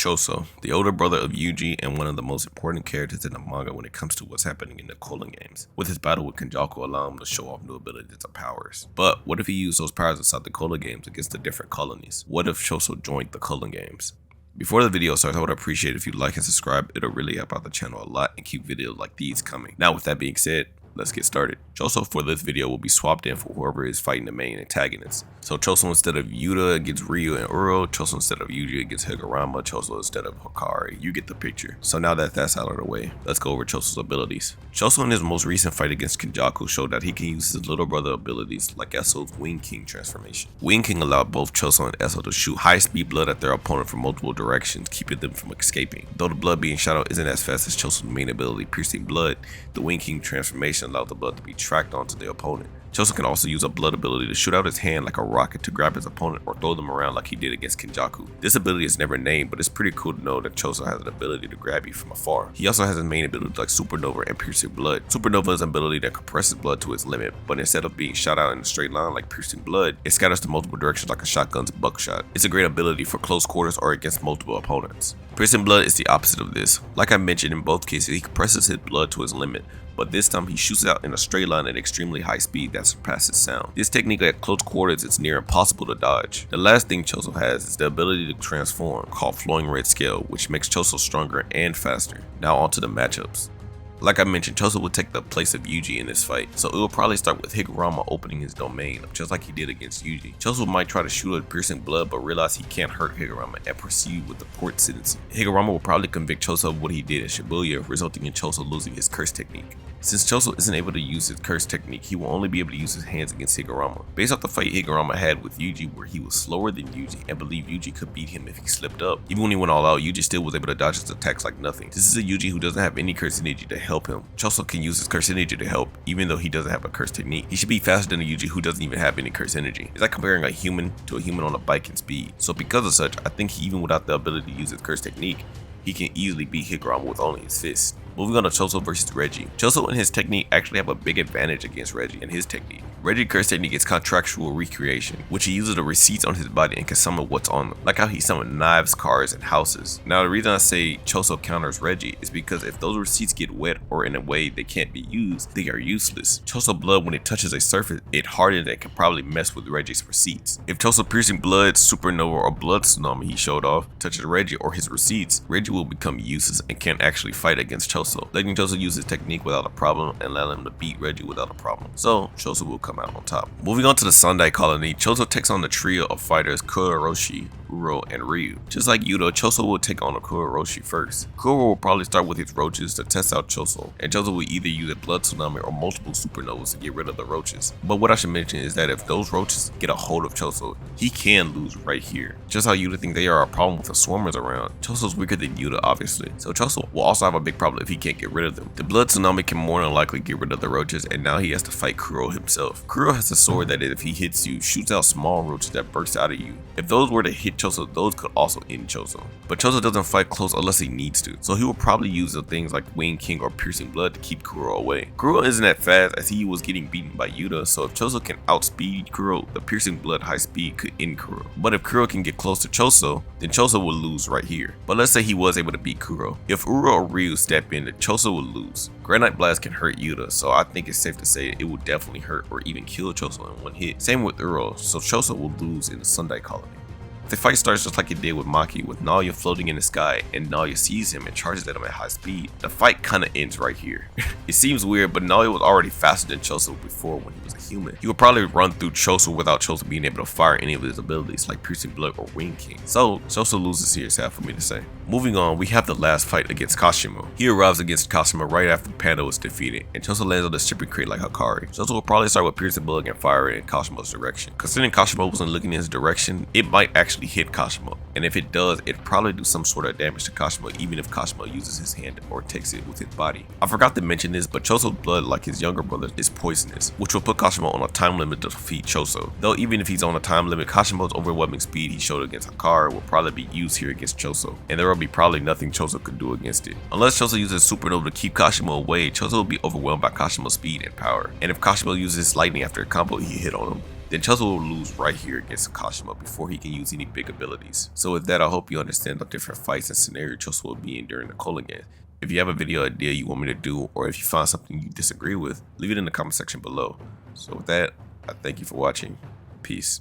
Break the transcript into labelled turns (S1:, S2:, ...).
S1: Choso, the older brother of Yuji and one of the most important characters in the manga when it comes to what's happening in the Culling games, with his battle with Kenjaku allowing him to show off new abilities and powers. But what if he used those powers inside the Culling games against the different colonies? What if Choso joined the Culling games? Before the video starts, I would appreciate if you like and subscribe. It'll really help out the channel a lot and keep videos like these coming. Now with that being said, let's get started. Choso for this video will be swapped in for whoever is fighting the main antagonist. So Choso instead of Yuta against Ryu and Uro, Choso instead of Yuji against Higurama, Choso instead of Hikari. You get the picture. So now that that's out of the way, let's go over Choso's abilities. Choso in his most recent fight against Kenjaku showed that he can use his little brother abilities like Eso's Wing King transformation. Wing King allowed both Choso and Eso to shoot high speed blood at their opponent from multiple directions, keeping them from escaping. Though the blood being shot out isn't as fast as Choso's main ability, piercing blood, the Wing King transformation allowed the blood to be tracked onto the opponent. Choso can also use a blood ability to shoot out his hand like a rocket to grab his opponent or throw them around like he did against Kenjaku. This ability is never named, but it's pretty cool to know that Choso has an ability to grab you from afar. He also has his main ability like Supernova and Piercing Blood. Supernova is an ability that compresses blood to its limit, but instead of being shot out in a straight line like Piercing Blood, it scatters to multiple directions like a shotgun's buckshot. It's a great ability for close quarters or against multiple opponents. Piercing Blood is the opposite of this. Like I mentioned, in both cases, he compresses his blood to his limit, but this time he shoots out in a straight line at extremely high speed that surpasses sound. This technique at close quarters is near impossible to dodge. The last thing Choso has is the ability to transform, called Flowing Red Scale, which makes Choso stronger and faster. Now onto the matchups. Like I mentioned, Choso will take the place of Yuji in this fight, so it will probably start with Higurama opening his domain, just like he did against Yuji. Choso might try to shoot at Piercing Blood, but realize he can't hurt Higurama and proceed with the port sentencing. Higurama will probably convict Choso of what he did in Shibuya, resulting in Choso losing his curse technique. Since Choso isn't able to use his curse technique, he will only be able to use his hands against Higurama. Based off the fight Higurama had with Yuji, where he was slower than Yuji and believed Yuji could beat him if he slipped up. Even when he went all out, Yuji still was able to dodge his attacks like nothing. This is a Yuji who doesn't have any curse energy to help him. Choso can use his curse energy to help, even though he doesn't have a curse technique. He should be faster than a Yuji who doesn't even have any curse energy. It's like comparing a human to a human on a bike in speed. So because of such, I think even without the ability to use his curse technique, he can easily beat Higurama with only his fists. Moving on to Choso versus Reggie. Choso and his technique actually have a big advantage against Reggie and his technique. Reggie's curse technique is contractual recreation, which he uses the receipts on his body and can summon what's on them, like how he summoned knives, cars, and houses. Now the reason I say Choso counters Reggie is because if those receipts get wet or in a way they can't be used, they are useless. Choso blood, when it touches a surface, it hardens and can probably mess with Reggie's receipts. If Choso Piercing Blood, Supernova, or Blood Tsunami he showed off touches Reggie or his receipts, Reggie will become useless and can't actually fight against Choso, letting Choso use his technique without a problem and allowing him to beat Reggie without a problem. So Choso will come out on top. Moving on to the Sundai colony, Choso takes on the trio of fighters Kuroshi, Uro, and Ryu. Just like Yuta, Choso will take on a Kuroshi first. Kuro will probably start with his roaches to test out Choso, and Choso will either use a blood tsunami or multiple supernovas to get rid of the roaches. But what I should mention is that if those roaches get a hold of Choso, he can lose right here. Just how Yuta thinks they are a problem with the swarmers around, Choso's weaker than Yuta obviously, so Choso will also have a big problem if he can't get rid of them. The blood tsunami can more than likely get rid of the roaches, and now he has to fight Kuro himself. Kuro has a sword that if he hits you, shoots out small roaches that burst out of you. If those were to hit Choso, those could also end Choso. But Choso doesn't fight close unless he needs to, so he will probably use the things like Wing King or Piercing Blood to keep Kuro away. Kuro isn't that fast as he was getting beaten by Yuta, so if Choso can outspeed Kuro, the Piercing Blood high speed could end Kuro. But if Kuro can get close to Choso, then Choso will lose right here. But let's say he was able to beat Kuro. If Uro or Ryu step in, then Choso will lose. Granite Blast can hurt Yuta, so I think it's safe to say it will definitely hurt or even kill Choso in one hit. Same with Uro, so Choso will lose in the Sundai colony. The fight starts just like it did with Maki, with Nalia floating in the sky, and Nalia sees him and charges at him at high speed. The fight kinda ends right here. It seems weird, but Nalia was already faster than Choso before when he was a human. He would probably run through Choso without Choso being able to fire any of his abilities like Piercing Blood or Wing King. So Choso loses here, sad for me to say. Moving on, we have the last fight against Kashimo. He arrives against Kashimo right after Panda was defeated, and Choso lands on the shipping crate like Hikari. Choso will probably start with Piercing Blood and fire it in Kashimo's direction. Considering Kashimo wasn't looking in his direction, it might actually hit Kashimo, and if it does, it'd probably do some sort of damage to Kashimo even if Kashimo uses his hand or takes it with his body. I forgot to mention this, but Choso's blood, like his younger brother, is poisonous, which will put Kashimo on a time limit to defeat Choso. Though even if he's on a time limit, Kashimo's overwhelming speed he showed against Hikari will probably be used here against Choso, and there will be probably nothing Choso could do against it. Unless Choso uses Supernova to keep Kashimo away, Choso will be overwhelmed by Kashimo's speed and power, and if Kashimo uses lightning after a combo he hit on him, then Choso will lose right here against Kashima before he can use any big abilities. So with that, I hope you understand the different fights and scenarios Choso will be in during the Culling games. If you have a video idea you want me to do, or if you find something you disagree with, leave it in the comment section below. So with that, I thank you for watching. Peace.